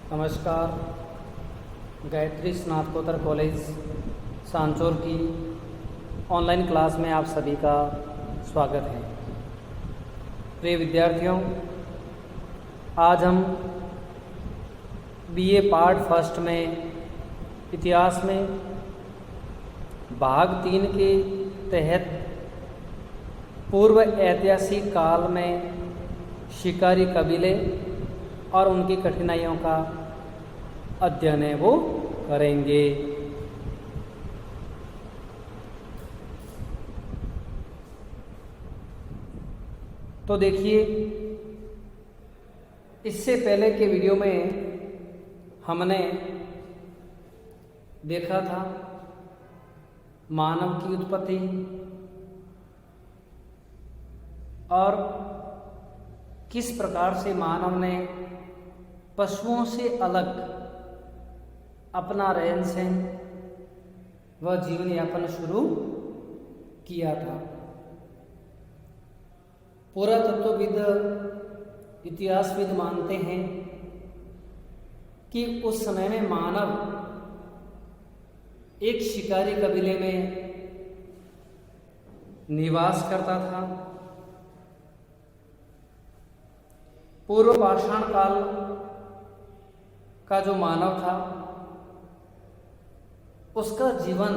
नमस्कार। गायत्री स्नातकोत्तर कॉलेज सांचौर की ऑनलाइन क्लास में आप सभी का स्वागत है। प्रिय विद्यार्थियों, आज हम बीए पार्ट फर्स्ट में इतिहास में भाग 3 के तहत पूर्व ऐतिहासिक काल में शिकारी कबीले और उनकी कठिनाइयों का अध्ययन है वो करेंगे। तो देखिए, इससे पहले के वीडियो में हमने देखा था मानव की उत्पत्ति और किस प्रकार से मानव ने पशुओं से अलग अपना रहन सहन व जीवन यापन शुरू किया था। पुरातत्वविद इतिहासविद मानते हैं कि उस समय में मानव एक शिकारी कबीले में निवास करता था। पूर्व पाषाण काल का जो मानव था उसका जीवन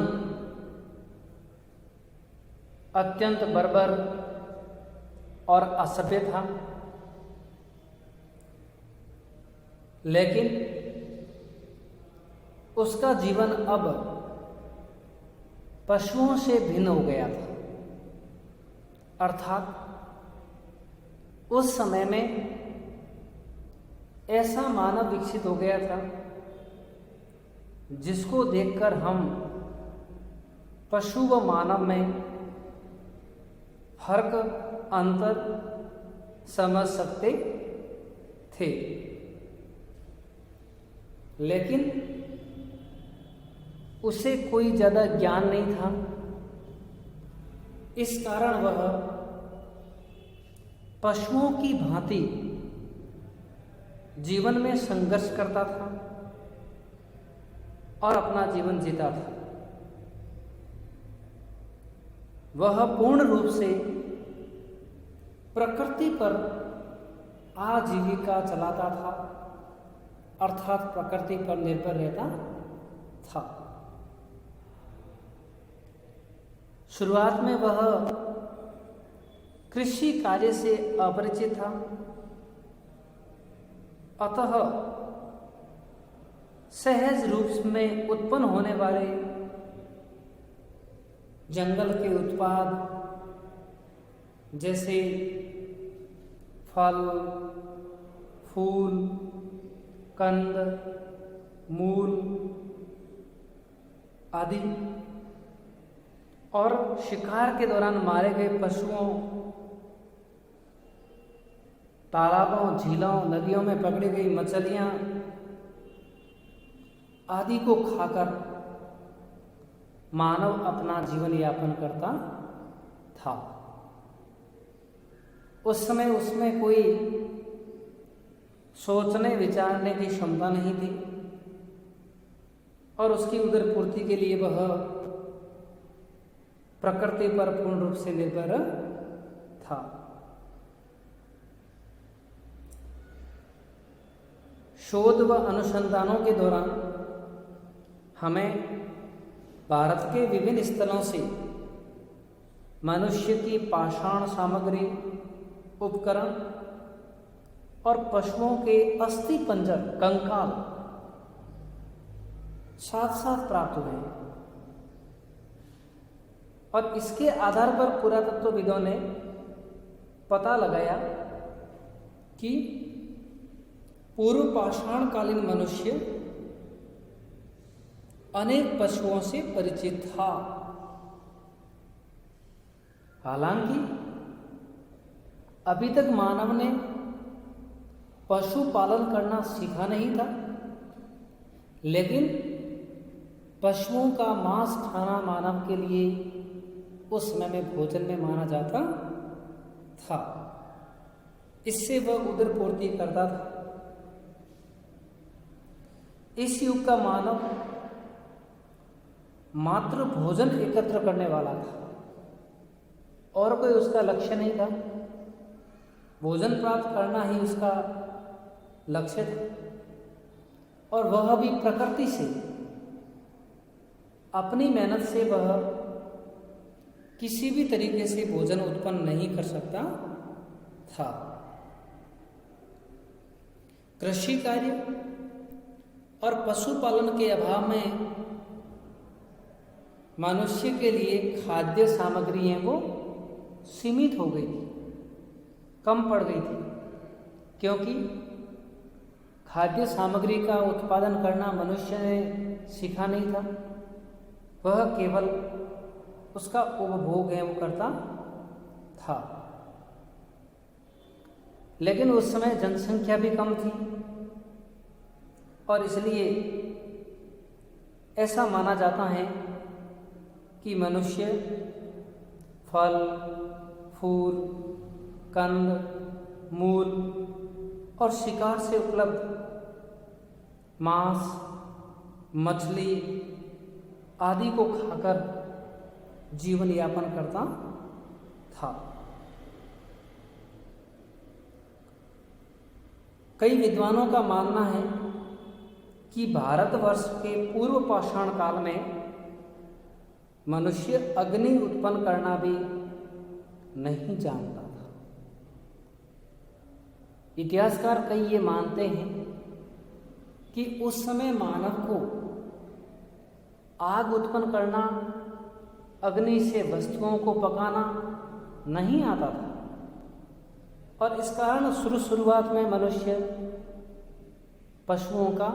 अत्यंत बर्बर और असभ्य था, लेकिन उसका जीवन अब पशुओं से भिन्न हो गया था। अर्थात उस समय में ऐसा मानव विकसित हो गया था जिसको देखकर हम पशु व मानव में फर्क अंतर समझ सकते थे, लेकिन उसे कोई ज़्यादा ज्ञान नहीं था। इस कारण वह पशुओं की भांति जीवन में संघर्ष करता था और अपना जीवन जीता था। वह पूर्ण रूप से प्रकृति पर आजीविका चलाता था, अर्थात प्रकृति पर निर्भर रहता था। शुरुआत में वह कृषि कार्य से अपरिचित था, अतः सहज रूप में उत्पन्न होने वाले जंगल के उत्पाद जैसे फल, फूल, कंद, मूल आदि और शिकार के दौरान मारे गए पशुओं, तालाबों, झीलों, नदियों में पकड़ी गई मछलियां आदि को खाकर मानव अपना जीवन यापन करता था। उस समय उसमें कोई सोचने विचारने की क्षमता नहीं थी और उसकी उदर पूर्ति के लिए वह प्रकृति पर पूर्ण रूप से निर्भर था। शोध व अनुसंधानों के दौरान हमें भारत के विभिन्न स्थलों से मनुष्य की पाषाण सामग्री, उपकरण और पशुओं के अस्थि पंजर, कंकाल साथ साथ प्राप्त हुए और इसके आधार पर पुरातत्वविदों ने पता लगाया कि पूर्व पाषाणकालीन मनुष्य अनेक पशुओं से परिचित था। हालांकि अभी तक मानव ने पशु पालन करना सीखा नहीं था, लेकिन पशुओं का मांस खाना मानव के लिए उस समय में भोजन में माना जाता था। इससे वह उदर पूर्ति करता था। इस युग का मानव मात्र भोजन एकत्र करने वाला था और कोई उसका लक्ष्य नहीं था। भोजन प्राप्त करना ही उसका लक्ष्य था और वह भी प्रकृति से, अपनी मेहनत से वह किसी भी तरीके से भोजन उत्पन्न नहीं कर सकता था। कृषि कार्य और पशुपालन के अभाव में मनुष्य के लिए खाद्य सामग्रियां वो सीमित हो गई थी, कम पड़ गई थी, क्योंकि खाद्य सामग्री का उत्पादन करना मनुष्य ने सीखा नहीं था। वह केवल उसका उपभोग एवं करता था। लेकिन उस समय जनसंख्या भी कम थी और इसलिए ऐसा माना जाता है कि मनुष्य फल, फूल, कंद, मूल और शिकार से उपलब्ध मांस, मछली आदि को खाकर जीवन यापन करता था। कई विद्वानों का मानना है कि भारतवर्ष के पूर्व पाषाण काल में मनुष्य अग्नि उत्पन्न करना भी नहीं जानता था। इतिहासकार कई ये मानते हैं कि उस समय मानव को आग उत्पन्न करना, अग्नि से वस्तुओं को पकाना नहीं आता था और इस कारण शुरुआत में मनुष्य पशुओं का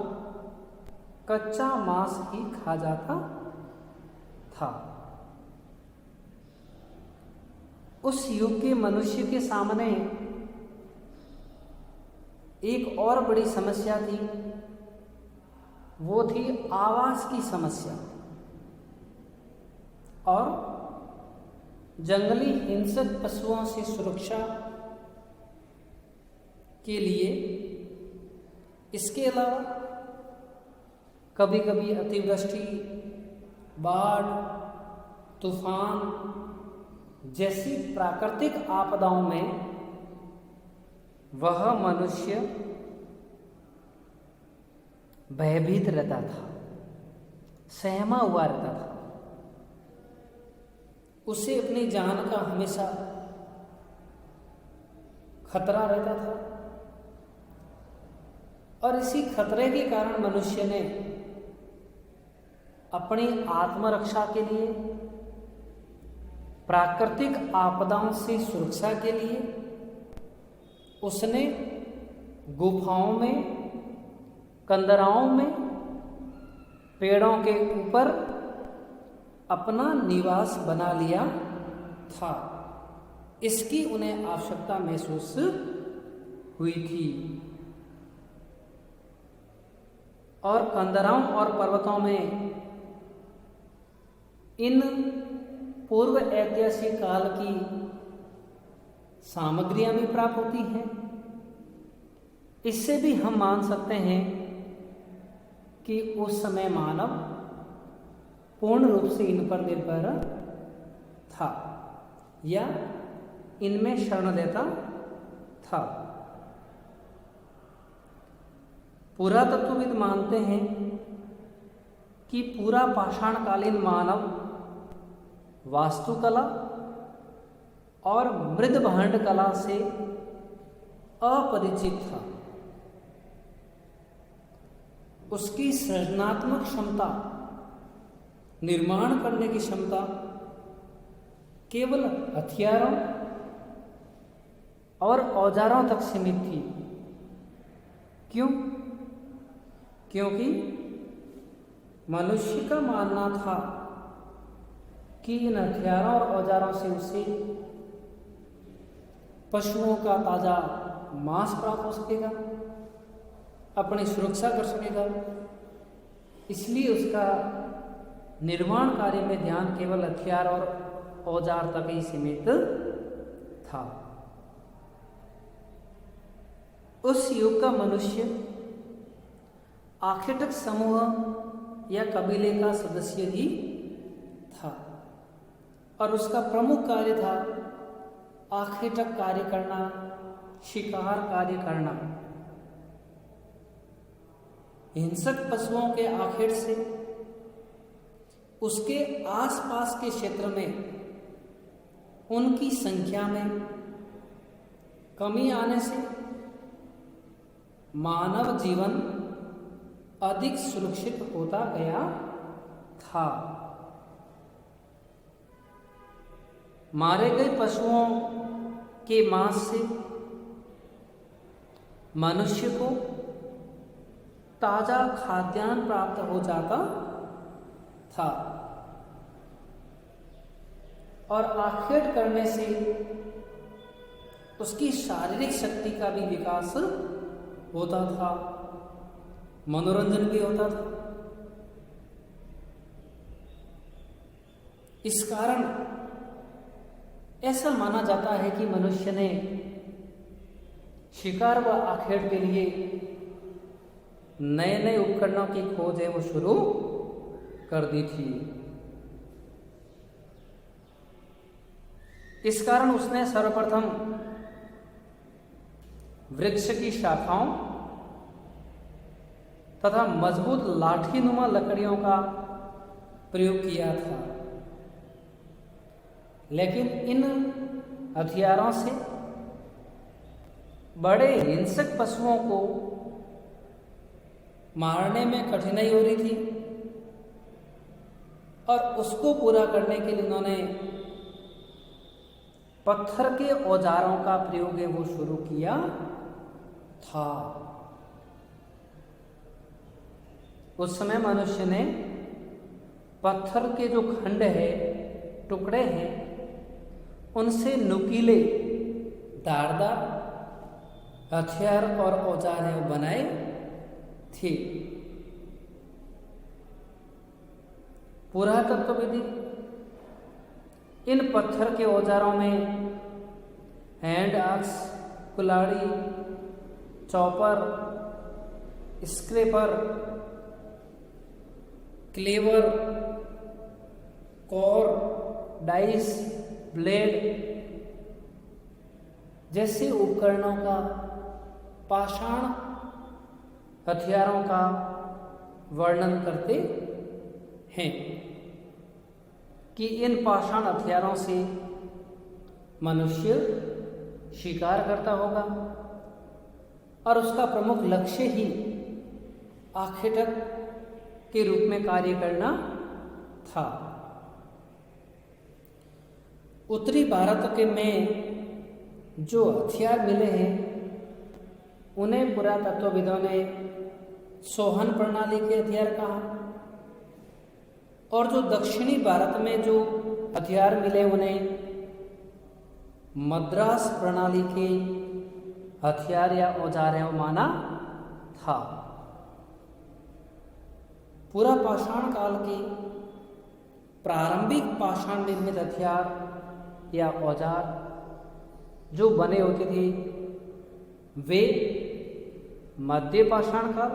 कच्चा मांस ही खा जाता था। उस युग के मनुष्य के सामने एक और बड़ी समस्या थी, वो थी आवास की समस्या और जंगली हिंसक पशुओं से सुरक्षा के लिए। इसके अलावा कभी कभी अतिवृष्टि, बाढ़, तूफान जैसी प्राकृतिक आपदाओं में वह मनुष्य भयभीत रहता था, सहमा हुआ रहता था। उसे अपनी जान का हमेशा खतरा रहता था और इसी खतरे के कारण मनुष्य ने अपनी आत्मरक्षा के लिए, प्राकृतिक आपदाओं से सुरक्षा के लिए उसने गुफाओं में, कंदराओं में, पेड़ों के ऊपर अपना निवास बना लिया था। इसकी उन्हें आवश्यकता महसूस हुई थी और कंदराओं और पर्वतों में इन पूर्व ऐतिहासिक काल की सामग्रियां भी प्राप्त होती हैं। इससे भी हम मान सकते हैं कि उस समय मानव पूर्ण रूप से इन पर निर्भर था या इनमें शरण लेता था। पुरातत्वविद मानते हैं कि पूरा पाषाणकालीन मानव वास्तुकला और मृदभांड कला से अपरिचित था। उसकी सृजनात्मक क्षमता, निर्माण करने की क्षमता केवल हथियारों और औजारों तक सीमित थी। क्यों? क्योंकि मनुष्य का मानना था कि इन हथियारों और औजारों से उसे पशुओं का ताजा मांस प्राप्त हो सकेगा, अपनी सुरक्षा कर सकेगा। इसलिए उसका निर्माण कार्य में ध्यान केवल हथियार और औजार तक ही सीमित था। उस युग का मनुष्य आखेटक समूह या कबीले का सदस्य ही था और उसका प्रमुख कार्य था आखेटक कार्य करना, शिकार कार्य करना। हिंसक पशुओं के आखेट से उसके आसपास के क्षेत्र में उनकी संख्या में कमी आने से मानव जीवन अधिक सुरक्षित होता गया था। मारे गए पशुओं के मांस से मनुष्य को ताजा खाद्यान्न प्राप्त हो जाता था और आखेट करने से उसकी शारीरिक शक्ति का भी विकास होता था, मनोरंजन भी होता था। इस कारण ऐसा माना जाता है कि मनुष्य ने शिकार व आखेट के लिए नए नए उपकरणों की खोज है वो शुरू कर दी थी। इस कारण उसने सर्वप्रथम वृक्ष की शाखाओं तथा मजबूत लाठीनुमा लकड़ियों का प्रयोग किया था, लेकिन इन हथियारों से बड़े हिंसक पशुओं को मारने में कठिनाई हो रही थी और उसको पूरा करने के लिए उन्होंने पत्थर के औजारों का प्रयोग है वो शुरू किया था। उस समय मनुष्य ने पत्थर के जो खंड है, टुकड़े हैं, उनसे नुकीले धारदार हथियार और औजार है वो बनाए थे। पुरातत्वविदी इन पत्थर के औजारों में हैंड आक्स, कुल्हाड़ी, chopper, scraper, cleaver, core, dice, blade जैसे उपकरणों का, पाषाण हथियारों का वर्णन करते हैं कि इन पाषाण हथियारों से मनुष्य शिकार करता होगा और उसका प्रमुख लक्ष्य ही आखेटक के रूप में कार्य करना था। उत्तरी भारत के में जो हथियार मिले हैं उन्हें पुरातत्वविदों ने सोहन प्रणाली के हथियार कहा और जो दक्षिणी भारत में जो हथियार मिले उन्हें मद्रास प्रणाली के हथियार या औजार है वो माना था। पूरा पाषाण काल के प्रारंभिक पाषाण निर्मित हथियार या औजार जो बने होते थे वे मध्य पाषाण काल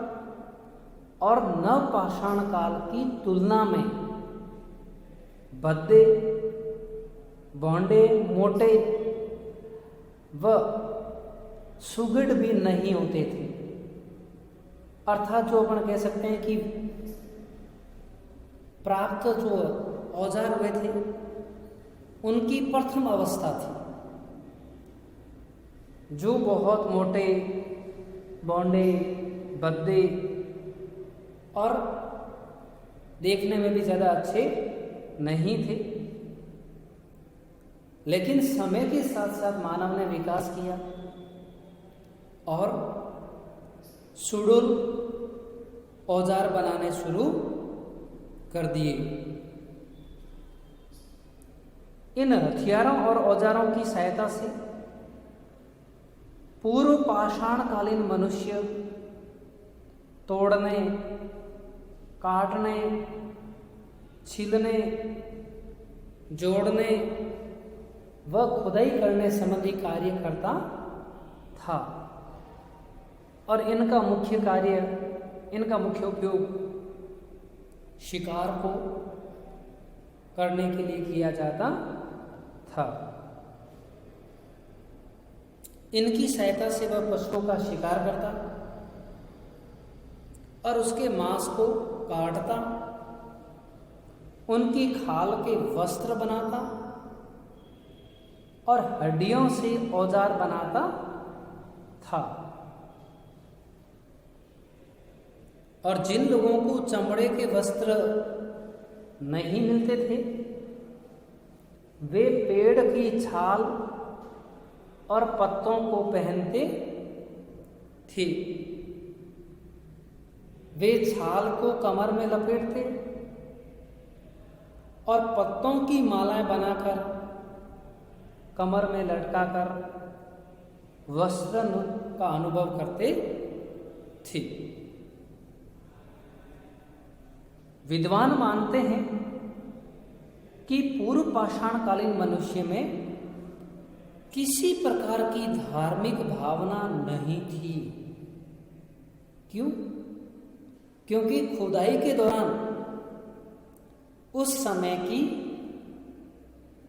और नव पाषाण काल की तुलना में भद्दे, बौंडे, मोटे व सुगढ़ भी नहीं होते थे। अर्थात जो अपन कह सकते हैं कि प्राप्त जो औजार हुए थे उनकी प्रथम अवस्था थी, जो बहुत मोटे, बौंडे, भद्दे और देखने में भी ज़्यादा अच्छे नहीं थे। लेकिन समय के साथ साथ मानव ने विकास किया और सुडोल औजार बनाने शुरू कर दिए। इन हथियारों और औजारों की सहायता से पूर्व पाषाणकालीन मनुष्य तोड़ने, काटने, छीलने, जोड़ने व खुदाई करने संबंधी कार्य करता था और इनका मुख्य कार्य इनका मुख्य उपयोग शिकार को करने के लिए किया जाता था। इनकी सहायता से वह पशुओं का शिकार करता और उसके मांस को काटता, उनकी खाल के वस्त्र बनाता और हड्डियों से औजार बनाता था। और जिन लोगों को चमड़े के वस्त्र नहीं मिलते थे, वे पेड़ की छाल और पत्तों को पहनते थे। वे छाल को कमर में लपेटते और पत्तों की मालाएं बनाकर कमर में लटकाकर वस्त्र का अनुभव करते थे। विद्वान मानते हैं कि पूर्व पाषाणकालीन मनुष्य में किसी प्रकार की धार्मिक भावना नहीं थी। क्यों? क्योंकि खुदाई के दौरान उस समय की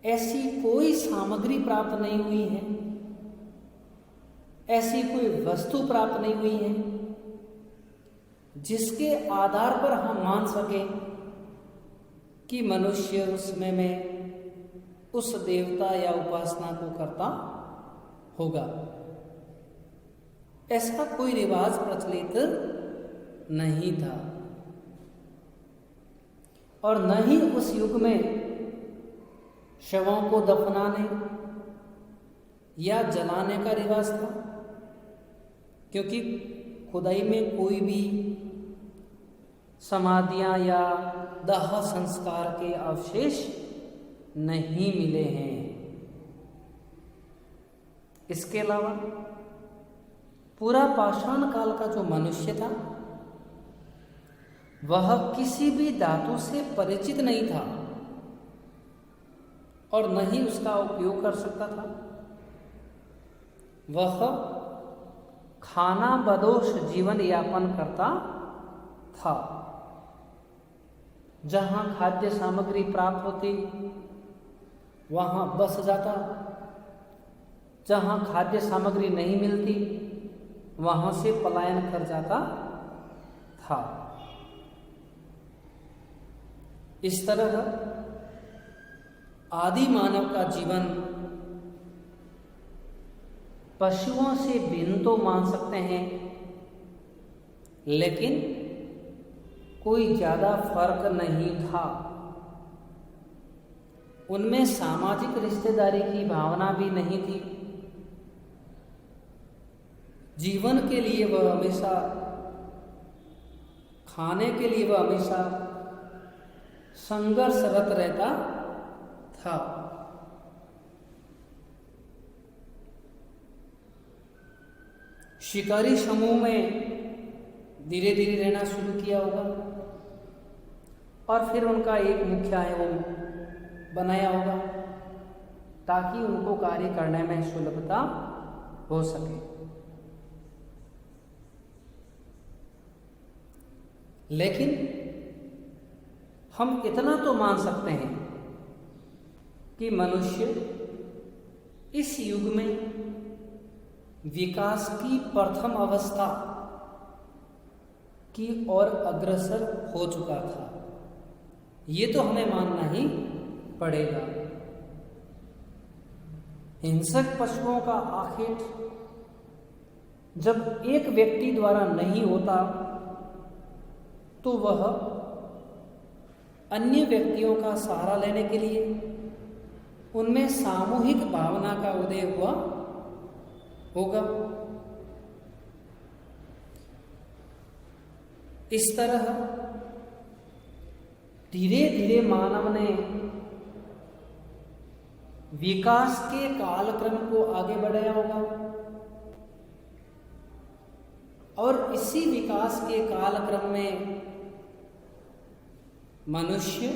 ऐसी कोई सामग्री प्राप्त नहीं हुई है, ऐसी कोई वस्तु प्राप्त नहीं हुई है जिसके आधार पर हम मान सकें कि मनुष्य उस समय में उस देवता या उपासना को करता होगा। ऐसा कोई रिवाज प्रचलित नहीं था और न ही उस युग में शवों को दफनाने या जलाने का रिवाज था, क्योंकि खुदाई में कोई भी समाधियां या दाह संस्कार के अवशेष नहीं मिले हैं। इसके अलावा पूरा पाषाण काल का जो मनुष्य था वह किसी भी धातु से परिचित नहीं था और न ही उसका उपयोग कर सकता था। वह खाना बदोश जीवन यापन करता था। जहां खाद्य सामग्री प्राप्त होती वहां बस जाता, जहां खाद्य सामग्री नहीं मिलती वहां से पलायन कर जाता था। इस तरह आदि मानव का जीवन पशुओं से भिन्न तो मान सकते हैं, लेकिन कोई ज्यादा फर्क नहीं था। उनमें सामाजिक रिश्तेदारी की भावना भी नहीं थी। जीवन के लिए वह हमेशा, खाने के लिए वह हमेशा संघर्षरत रहता था। शिकारी समूह में धीरे धीरे रहना शुरू किया होगा और फिर उनका एक मुखिया है वो बनाया होगा ताकि उनको कार्य करने में सुलभता हो सके। लेकिन हम इतना तो मान सकते हैं कि मनुष्य इस युग में विकास की प्रथम अवस्था की ओर अग्रसर हो चुका था। ये तो हमें मानना ही पड़ेगा। हिंसक पशुओं का आखेट जब एक व्यक्ति द्वारा नहीं होता तो वह अन्य व्यक्तियों का सहारा लेने के लिए उनमें सामूहिक भावना का उदय हुआ होगा। इस तरह धीरे धीरे मानव ने विकास के कालक्रम को आगे बढ़ाया होगा और इसी विकास के कालक्रम में मनुष्य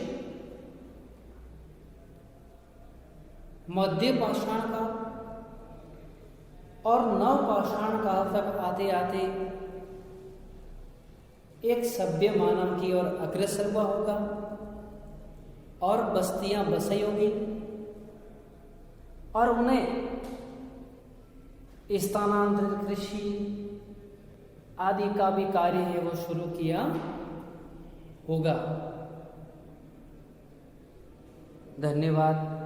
मध्य पाषाण काल और नव पाषाण काल तक आते आते एक सभ्य मानव की ओर अग्रसर हुआ होगा और बस्तियां बसाई होगी और उन्हें स्थानांतरित कृषि आदि का भी कार्य है वो शुरू किया होगा। धन्यवाद।